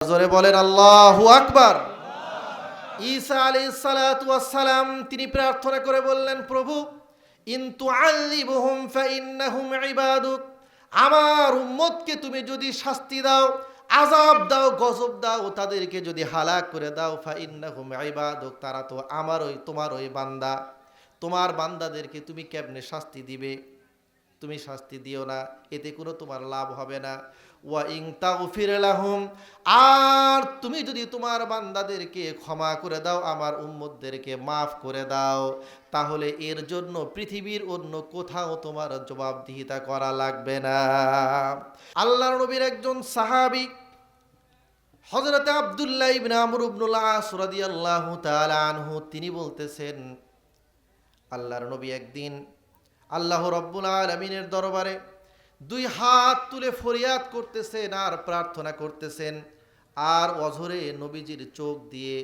জোরে বলেন আল্লাহু আকবার। ঈসা আলাইহিস সালাতু ওয়াস সালাম তিনি প্রার্থনা করে বললেন, প্রভু ইন তুআযিবহুম ফাইন্নাহুম ইবাদুক, আমার উম্মতকে তুমি যদি শাস্তি দাও, আযাব দাও, গজব দাও, তাদেরকে যদি হালাক করে দাও, ফাইন্নাহুম ইবাদুক, তারা তো আমারই তোমারই বান্দা। তোমার বান্দাদেরকে তুমি কেমনে শাস্তি দিবে? তুমি শাস্তি দিও না, এতে কোনো তোমার লাভ হবে না। ওয়া ইন তাগফির লাহুম, আর তুমি যদি তোমার বান্দাদেরকে ক্ষমা করে দাও, আমার উম্মতদেরকে মাফ করে দাও, তাহলে এর জন্য পৃথিবীর অন্য কোথাও তোমার জবাবদিহিতা করা লাগবে না। আল্লাহর নবীর একজন সাহাবী হযরত আব্দুল্লাহ ইবনে আমর ইবনুল আস রাদিয়াল্লাহু তাআলা আনহু তিনি বলতেছেন, আল্লাহর নবী একদিন আল্লাহ রাব্বুল আলামিনের দরবারে দুই হাত তুলে ফরিয়াদ করতেছেন আর প্রার্থনা করতেছেন, আর অঝরে নবীজির চোখ দিয়ে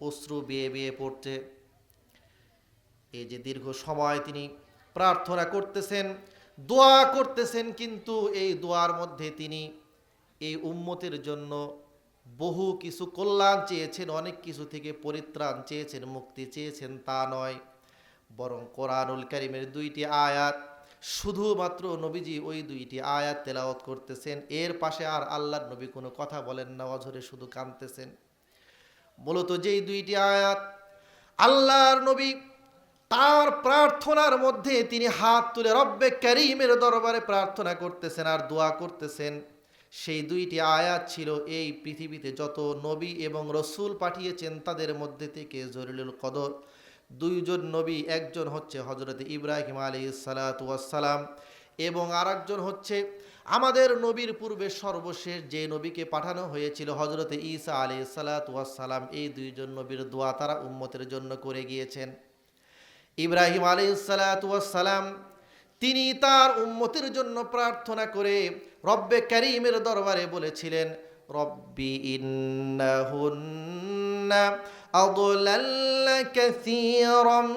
অশ্রু বেয়ে বেয়ে পড়ছে। এই যে দীর্ঘ সময় তিনি প্রার্থনা করতেছেন, দোয়া করতেছেন, কিন্তু এই দোয়ার মধ্যে তিনি এই উম্মতের জন্য বহু কিছু কল্যাণ চেয়েছেন, অনেক কিছু থেকে পরিত্রাণ চেয়েছেন, মুক্তি চেয়েছেন, তা নয়, বরং কোরআনুল কারীমের দুইটি আয়াত, শুধুমাত্র নবীজি ওই দুইটি আয়াত তেলাওয়াত করতেছেন, এর পাশে আর আল্লাহর নবী কোনো কথা বলেন না, অঝরে শুধু কাঁদতেছেন। মূলত যেই দুইটি আয়াত আল্লাহর নবী তার প্রার্থনার মধ্যে তিনি হাত তুলে রব্বে কারীমের দরবারে প্রার্থনা করতেছেন আর দোয়া করতেছেন, সেই দুইটি আয়াত ছিল, এই পৃথিবীতে যত নবী এবং রসুল পাঠিয়েছেন তাদের মধ্যে থেকে জলিলুল কদর দুইজন নবী, একজন হচ্ছে হযরত ইব্রাহিম আলাইহিস সালাতু ওয়াস সালাম এবং আরেকজন হচ্ছে আমাদের নবীর পূর্বে সর্বশেষ যে নবীকে পাঠানো হয়েছিল হযরত ঈসা আলাইহিস সালাতু ওয়াস সালাম। এই দুইজন নবীর দোয়া তারা উম্মতের জন্য করে গিয়েছেন। ইব্রাহিম আলাইহিস সালাতু ওয়াস সালাম তিনি তার উম্মতের জন্য প্রার্থনা করে রব্বে কারীমের দরবারে বলেছিলেন, রব্বি ইন্নাহুন্না আদলাল্না কাসীরাম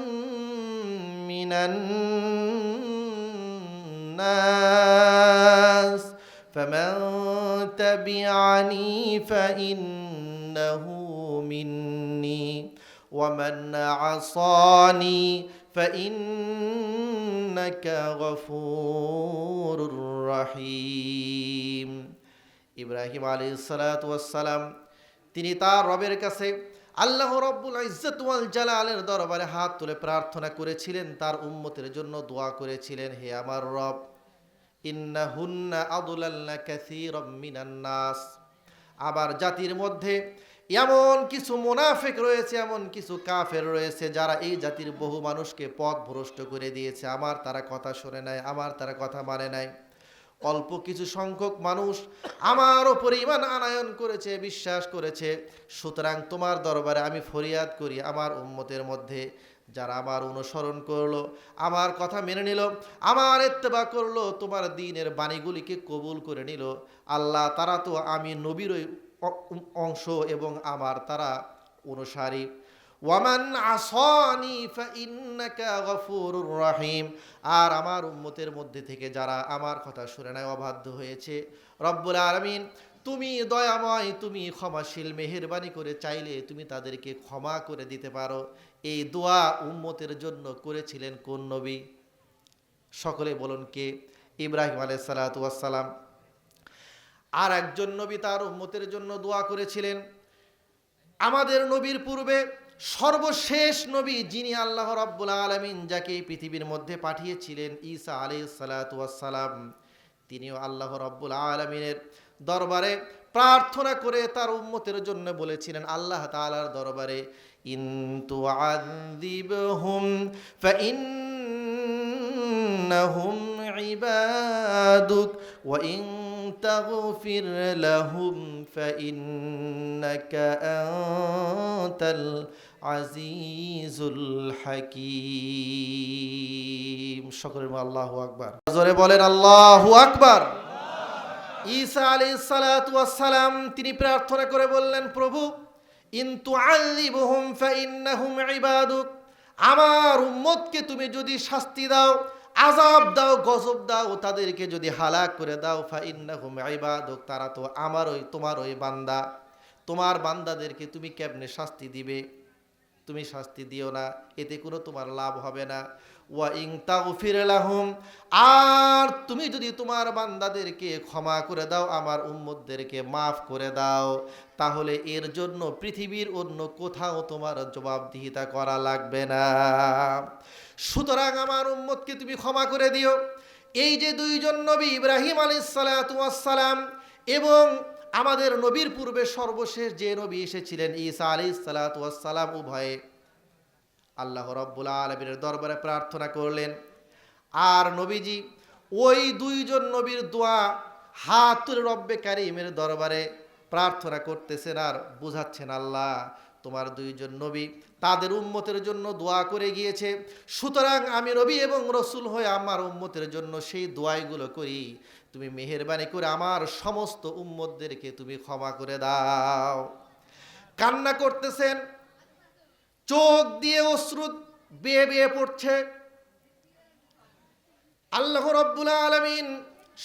মিনান নাস ফামান তাবিআনি ফাইন্নাহু মিন্নি ওয়ামান আসানি ফাইন্নাকা গফুরুর রহিম। ইব্রাহিম আলাইহিস সালাতু ওয়াস সালাম তিনি তার রবের কাছে আল্লাহ রাব্বুল ইজ্জত ওয়াল জালালের দরবারে হাত তুলে প্রার্থনা করেছিলেন, তার উম্মতের জন্য দোয়া করেছিলেন, হে আমার রব, ইন্নাহুন্না আদলাল্না কাসীরাম মিনান নাস, আবার জাতির মধ্যে এমন কিছু মুনাফিক রয়েছে, এমন কিছু কাফের রয়েছে যারা এই জাতির বহু মানুষকে পথ ভ্রষ্ট করে দিয়েছে, আমার তারা কথা শুনে নাই, আমার তারা কথা মানে নাই। অল্প কিছু সংখ্যক মানুষ আমার ওপরে ঈমান আনয়ন করেছে, বিশ্বাস করেছে। সুতরাং তোমার দরবারে আমি ফরিয়াদ করি, আমার উম্মতের মধ্যে যারা আমার অনুসরণ করলো, আমার কথা মেনে নিল, আমার ইত্তেবা করলো, তোমার দ্বীনের বাণীগুলিকে কবুল করে নিল, আল্লাহ তারা তো আমি নবীরই অংশ এবং আমার তারা অনুসারী। ওয়ামান আসানি ফাইন্নাকা গফুরুর রহিম, আর আমার উম্মতের মধ্যে থেকে যারা আমার কথা শুনে নেয়, অবাধ্য হয়েছে, রব্বুল আলামিন তুমি দয়াময়, তুমি ক্ষমাশীল, মেহেরবানি করে চাইলে তুমি তাদেরকে ক্ষমা করে দিতে পারো। এই দোয়া উম্মতের জন্য করেছিলেন কোন নবী? সকলে বলুন কে? ইব্রাহিম আলাইহিস সালাতু ওয়াস সালাম। আর একজন নবী তার উম্মতের জন্য দোয়া করেছিলেন, আমাদের নবীর পূর্বে সর্বশেষ নবী যিনি আল্লাহ রাব্বুল আলামিন যাকে এই পৃথিবীর মধ্যে পাঠিয়েছিলেন, ঈসা আলাইহিস সালাতু ওয়াস সালাম, তিনিও আল্লাহ রাব্বুল আলামিনের দরবারে প্রার্থনা করে তার উম্মতের জন্য বলেছিলেন আল্লাহ তাআলার দরবারে, ইন তুআযিবহুম ফাইন্নাহুম ইবাদুক ওয়া ইন তাগফির লাহুম ফাইন্নাকা আনতাল আজিজুল হাকীম। সকলের আল্লাহু আকবার। জোরে বলেন আল্লাহু আকবার। ঈসা আলাইহিস সালাতু ওয়াস সালাম তিনি প্রার্থনা করে বললেন, প্রভু ইন তুআযিবহুম ফাইন্নাহুম ইবাদুক, আমার উম্মতকে তুমি যদি শাস্তি দাও, আযাব দাও, গজব দাও, তাদেরকে যদি হালাক করে দাও, ফাইন্নাহুম ইবাদুক, তারা তো আমারই তোমারই বান্দা। তোমার বান্দাদেরকে তুমি কেমনে শাস্তি দিবে? তুমি শাস্তি দিও না, এতে কোনো তোমার লাভ হবে না। ওয়া ইন তাগফির লাহুম, আর তুমি যদি তোমার বান্দাদেরকে ক্ষমা করে দাও, আমার উম্মতদেরকে মাফ করে দাও, তাহলে এর জন্য পৃথিবীর অন্য কোথাও তোমার জবাবদিহিতা করা লাগবে না। সুতরাং আমার উম্মতকে তুমি ক্ষমা করে দিও। এই যে দুইজন নবী, ইব্রাহিম আলাইহিস সালাতু ওয়াস সালাম এবং আমাদের নবীর পূর্বে সর্বশেষ যে নবী এসেছিলেন ঈসা আলাইহিস সালাতু ওয়াস সালাম, উভয়ে আল্লাহ রাব্বুল আলামিনের দরবারে প্রার্থনা করলেন। আর নবীজি ওই দুইজন নবীর দোয়া হাত তুলে রব্বে কারিমের দরবারে প্রার্থনা করতেছেন আর বুঝাচ্ছেন, আল্লাহ তোমার দুইজন নবী তাদের উম্মতের জন্য দোয়া করে গিয়েছে, সুতরাং আমি নবী এবং রসুল হয়ে আমার উম্মতের জন্য সেই দোয়াইগুলো করি, তুমি মেহেরবানি করে আমার সমস্ত উম্মতদেরকে তুমি ক্ষমা করে দাও। কান্না করতেছেন, চোখ দিয়ে অশ্রু বেয়ে বেয়ে পড়ছে। আল্লাহ রাব্বুল আলামিন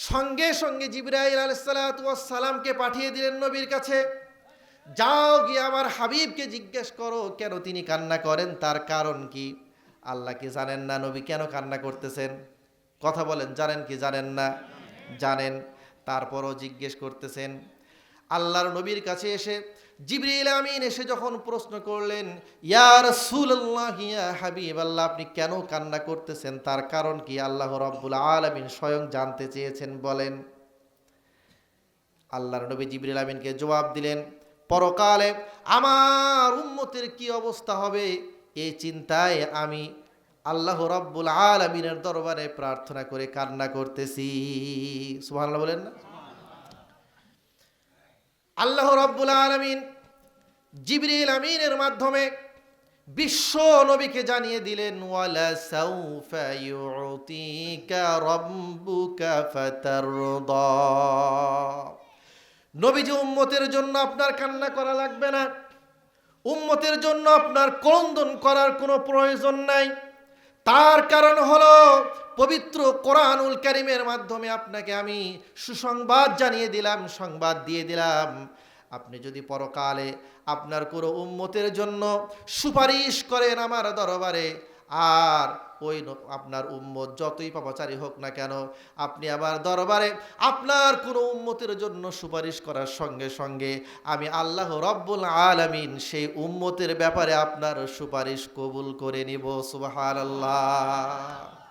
সঙ্গে সঙ্গে জিবরাইল আলাইহিস সালাতু ওয়াস সালামকে পাঠিয়ে দিলেন নবীর কাছে, যাও গিয়ে আমার হাবিবকে জিজ্ঞেস করো কেন তিনি কান্না করেন, তার কারণ কি। আল্লাহ কি জানেন না নবী কেন কান্না করতেছেন? কথা বলেন, জানেন কি জানেন না? জানেন। তারপরও জিজ্ঞেস করতেছেন। আল্লাহর নবীর কাছে এসে জিবরিল আমিন এসে যখন প্রশ্ন করলেন, ইয়া রাসূলুল্লাহ, ইয়া হাবিবাল্লাহ, আপনি কেন কান্না করতেছেন, তার কারণ কি? আল্লাহ রাব্বুল আলামিন স্বয়ং জানতে চেয়েছেন, বলেন। আল্লাহর নবী জিবরিল আমিনকে জবাব দিলেন, পরকালে আমার উম্মতের কি অবস্থা হবে এই চিন্তায় আমি আল্লাহ রাব্বুল আলামিনের দরবারে প্রার্থনা করে কান্না করতেছি। সুবহানাল্লাহ বলেন না? আল্লাহ রাব্বুল আলামিন জিবরিল আমিনের মাধ্যমে বিশ্ব নবীকে জানিয়ে দিলেন, ওয়ালা সাউফা ইউতিকা রাব্বুকা ফাতারদা। নবীজি, উম্মতের জন্য আপনার কান্না করা লাগবে না, উম্মতের জন্য আপনার ক্রন্দন করার কোনো প্রয়োজন নাই। তার কারণ হলো পবিত্র কোরআনুল কারীমের মাধ্যমে আপনাকে আমি সুসংবাদ জানিয়ে দিলাম, সংবাদ দিয়ে দিলাম, আপনি যদি পরকালে আপনার কোনো উম্মতের জন্য সুপারিশ করেন আমার দরবারে, আর ওই আপনার উম্মত যতই পাপাচারী হোক না কেন, আপনি আমার দরবারে আপনার কোনো উম্মতের জন্য সুপারিশ করার সঙ্গে সঙ্গে আমি আল্লাহ রাব্বুল আলামিন সেই উম্মতের ব্যাপারে আপনার সুপারিশ কবুল করে নিব। সুবহানাল্লাহ।